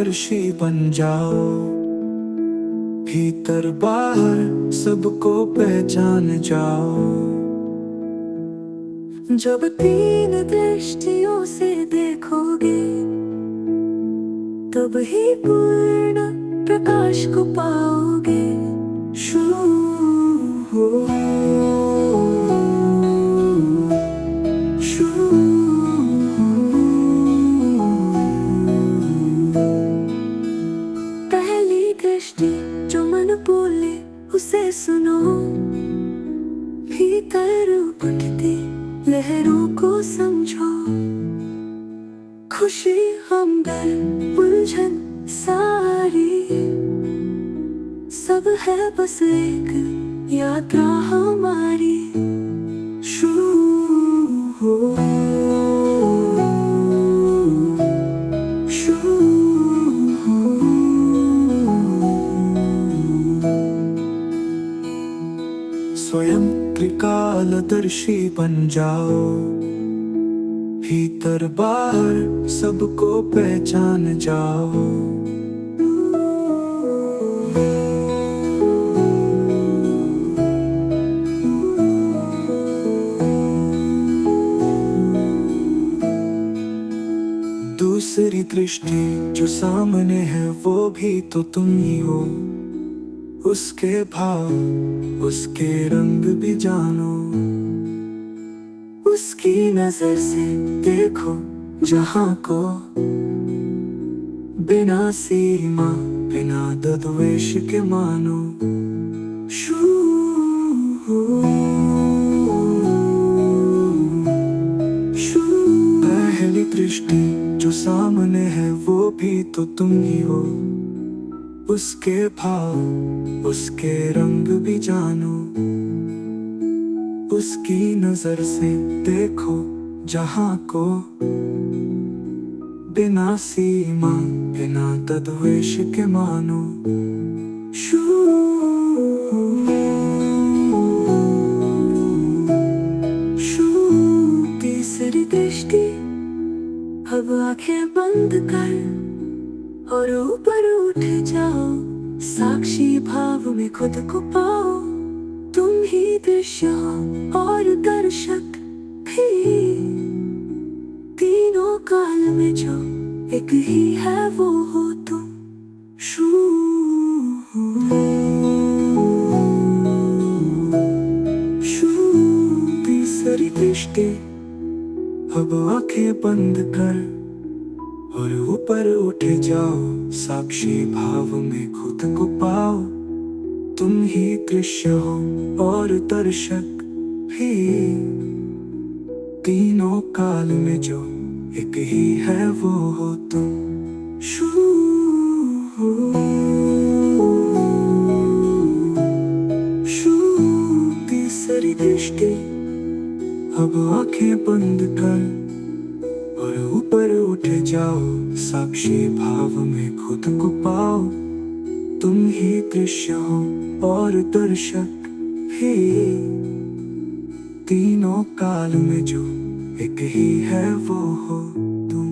कालदर्शी बन जाओ। भीतर बाहर सबको पहचान जाओ। जब तीन दृष्टियों से देखोगे तब ही पूर्ण प्रकाश को पाओगे। शू शू पहली दृष्टि जो मन बोले उसे सुनो। भीतर उठती लहरों को समझो। खुशी हमदर्द उलझन सारी सब है बस एक यात्रा हमारी। शू शू स्वयं त्रिकालदर्शी बन जाओ। भीतर बाहर सबको पहचान जाओ। दूसरी दृष्टि जो सामने है वो भी तो तुम ही हो। उसके भाव उसके रंग भी जानो। उसकी नजर से देखो जहां को। बिना सीमा बिना द्वेष के मानो। शू शू पहली दृष्टि जो सामने है वो भी तो तुम ही हो। उसके भाव उसके रंग भी जानो। उसकी नजर से देखो जहां को। बिना सीमा बिना द्वेष के मानो। शू शू तीसरी दृष्टि अब आंखें बंद कर और ऊपर उठ जाओ। साक्षी भाव में खुद को पाओ। तुम ही दृश्य हो और दर्शक भी। तीनों काल में जो एक ही है वो हो तुम। शू शू तीसरी दृष्टि अब आंखें बंद कर और ऊपर उठ जाओ। साक्षी भाव में खुद को पाओ। तुम ही दृश्य हो और दर्शक भी। तीनों काल में जो एक ही है वो हो तुम। शू शू तीसरी दृष्टि अब आंखें बंद कर और ऊपर उठ जाओ। साक्षी भाव में खुद को पाओ। तुम ही दृश्य हो और दर्शक भी। तीनों काल में जो एक ही है वो हो तुम।